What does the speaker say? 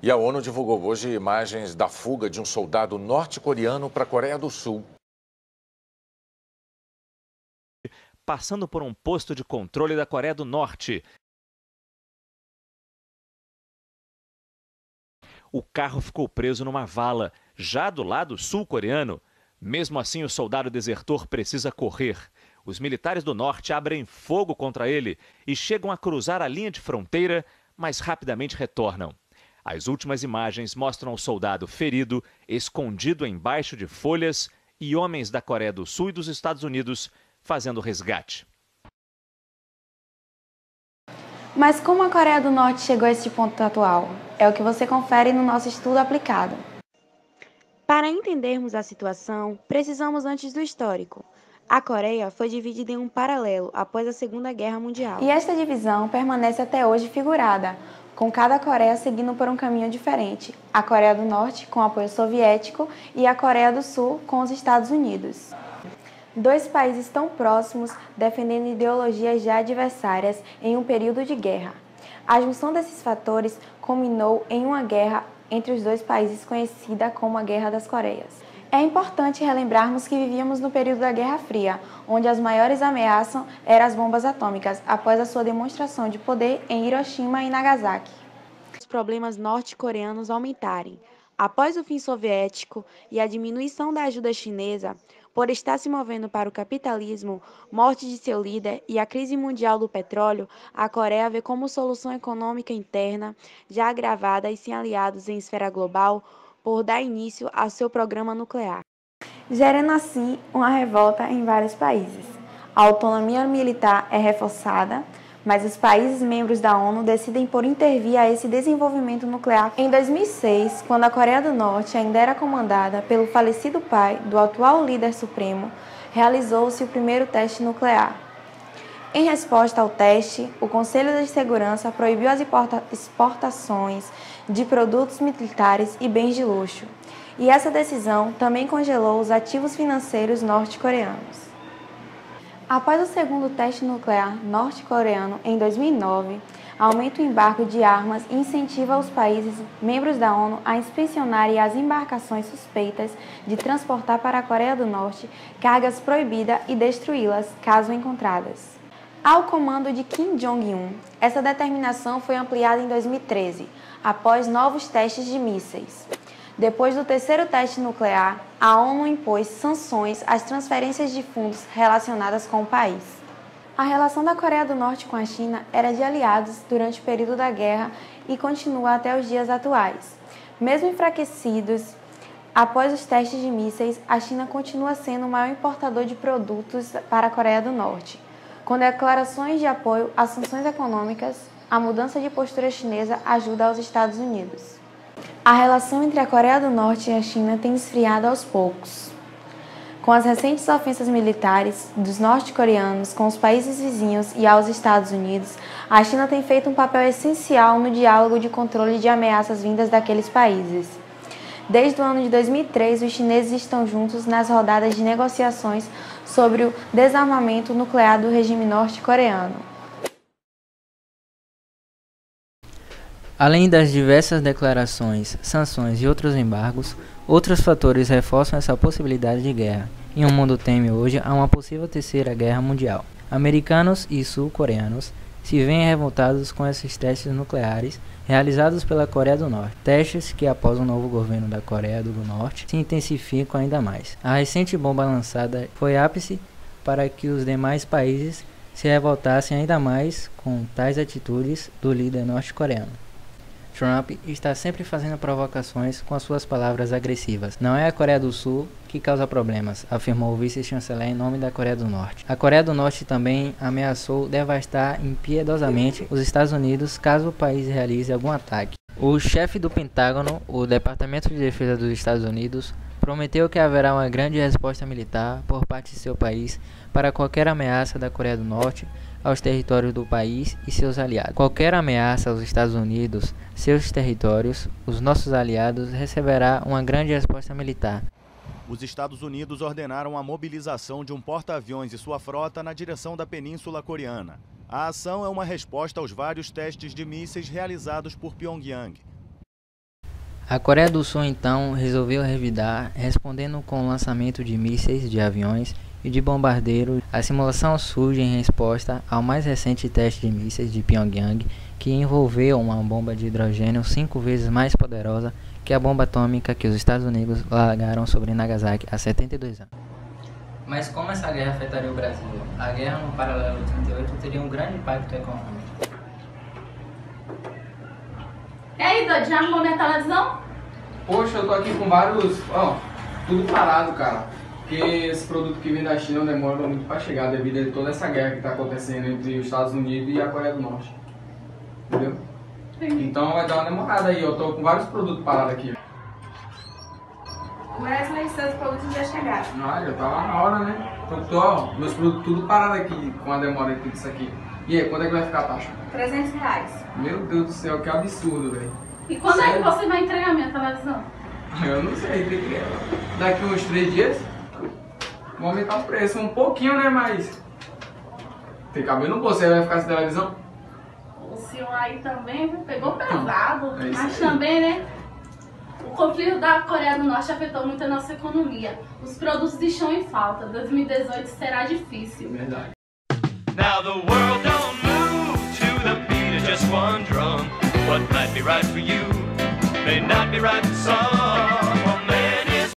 E a ONU divulgou hoje imagens da fuga de um soldado norte-coreano para a Coreia do Sul. Passando por um posto de controle da Coreia do Norte. O carro ficou preso numa vala, já do lado sul-coreano. Mesmo assim, o soldado desertor precisa correr. Os militares do norte abrem fogo contra ele e chegam a cruzar a linha de fronteira, mas rapidamente retornam. As últimas imagens mostram o soldado ferido, escondido embaixo de folhas, e homens da Coreia do Sul e dos Estados Unidos fazendo resgate. Mas como a Coreia do Norte chegou a este ponto atual? É o que você confere no nosso estudo aplicado. Para entendermos a situação, precisamos antes do histórico. A Coreia foi dividida em um paralelo após a Segunda Guerra Mundial. E esta divisão permanece até hoje figurada, com cada Coreia seguindo por um caminho diferente. A Coreia do Norte com apoio soviético e a Coreia do Sul com os Estados Unidos. Dois países tão próximos, defendendo ideologias já adversárias em um período de guerra. A junção desses fatores culminou em uma guerra entre os dois países conhecida como a Guerra das Coreias. É importante relembrarmos que vivíamos no período da Guerra Fria, onde as maiores ameaças eram as bombas atômicas, após a sua demonstração de poder em Hiroshima e Nagasaki. Os problemas norte-coreanos aumentarem. Após o fim soviético e a diminuição da ajuda chinesa, por estar se movendo para o capitalismo, morte de seu líder e a crise mundial do petróleo, a Coreia vê como solução econômica interna, já agravada e sem aliados em esfera global, por dar início ao seu programa nuclear, gerando assim uma revolta em vários países. A autonomia militar é reforçada, mas os países membros da ONU decidem por intervir a esse desenvolvimento nuclear. Em 2006, quando a Coreia do Norte ainda era comandada pelo falecido pai do atual líder supremo, realizou-se o primeiro teste nuclear. Em resposta ao teste, o Conselho de Segurança proibiu as exportações de produtos militares e bens de luxo, e essa decisão também congelou os ativos financeiros norte-coreanos. Após o segundo teste nuclear norte-coreano em 2009, aumenta o embargo de armas e incentiva os países membros da ONU a inspecionarem as embarcações suspeitas de transportar para a Coreia do Norte cargas proibidas e destruí-las, caso encontradas. Ao comando de Kim Jong-un, essa determinação foi ampliada em 2013, após novos testes de mísseis. Depois do terceiro teste nuclear, a ONU impôs sanções às transferências de fundos relacionadas com o país. A relação da Coreia do Norte com a China era de aliados durante o período da guerra e continua até os dias atuais. Mesmo enfraquecidos, após os testes de mísseis, a China continua sendo o maior importador de produtos para a Coreia do Norte. Com declarações de apoio às sanções econômicas, a mudança de postura chinesa ajuda aos Estados Unidos. A relação entre a Coreia do Norte e a China tem esfriado aos poucos. Com as recentes ofensas militares dos norte-coreanos com os países vizinhos e aos Estados Unidos, a China tem feito um papel essencial no diálogo de controle de ameaças vindas daqueles países. Desde o ano de 2003, os chineses estão juntos nas rodadas de negociações sobre o desarmamento nuclear do regime norte-coreano. Além das diversas declarações, sanções e outros embargos, outros fatores reforçam essa possibilidade de guerra. Em um mundo teme hoje a uma possível terceira guerra mundial. Americanos e sul-coreanos se veem revoltados com esses testes nucleares realizados pela Coreia do Norte. Testes que, após o novo governo da Coreia do Norte, se intensificam ainda mais. A recente bomba lançada foi ápice para que os demais países se revoltassem ainda mais com tais atitudes do líder norte-coreano. Trump está sempre fazendo provocações com as suas palavras agressivas. Não é a Coreia do Sul que causa problemas, afirmou o vice-chanceler em nome da Coreia do Norte. A Coreia do Norte também ameaçou devastar impiedosamente os Estados Unidos caso o país realize algum ataque. O chefe do Pentágono, o Departamento de Defesa dos Estados Unidos, prometeu que haverá uma grande resposta militar por parte de seu país para qualquer ameaça da Coreia do Norte aos territórios do país e seus aliados. Qualquer ameaça aos Estados Unidos, seus territórios, os nossos aliados, receberá uma grande resposta militar. Os Estados Unidos ordenaram a mobilização de um porta-aviões e sua frota na direção da Península Coreana. A ação é uma resposta aos vários testes de mísseis realizados por Pyongyang. A Coreia do Sul então resolveu revidar, respondendo com o lançamento de mísseis de aviões e de bombardeiros. A simulação surge em resposta ao mais recente teste de mísseis de Pyongyang, que envolveu uma bomba de hidrogênio 5 vezes mais poderosa que a bomba atômica que os Estados Unidos largaram sobre Nagasaki há 72 anos. Mas como essa guerra afetaria o Brasil? A guerra no paralelo 38 teria um grande impacto econômico. E aí, Dodi, já arrumou minha televisão? Poxa, eu tô aqui com vários... tudo parado, cara. Porque esse produto que vem da China demora muito pra chegar devido a toda essa guerra que tá acontecendo entre os Estados Unidos e a Coreia do Norte. Entendeu? Sim. Então vai dar uma demorada aí. Eu tô com vários produtos parados aqui. Wesley, seus produtos já chegaram. Já tá lá na hora, né? Então, meus produtos tudo parados aqui com a demora de tudo isso aqui. E aí, quando é que vai ficar a taxa? R$300. Meu Deus do céu, que absurdo, velho. E quando é que você vai entregar minha televisão? Eu não sei, tem que... Daqui uns 3 dias, vou aumentar o preço um pouquinho, né? Mas tem cabelo no bolso, aí vai ficar sem televisão? O senhor aí também pegou pesado, É isso mas aí. também, né? O conflito da Coreia do Norte afetou muito a nossa economia. Os produtos estão em falta. 2018 será difícil. Verdade. Now the world don't move to the beat of just one drum. What might be right for you may not be right for some.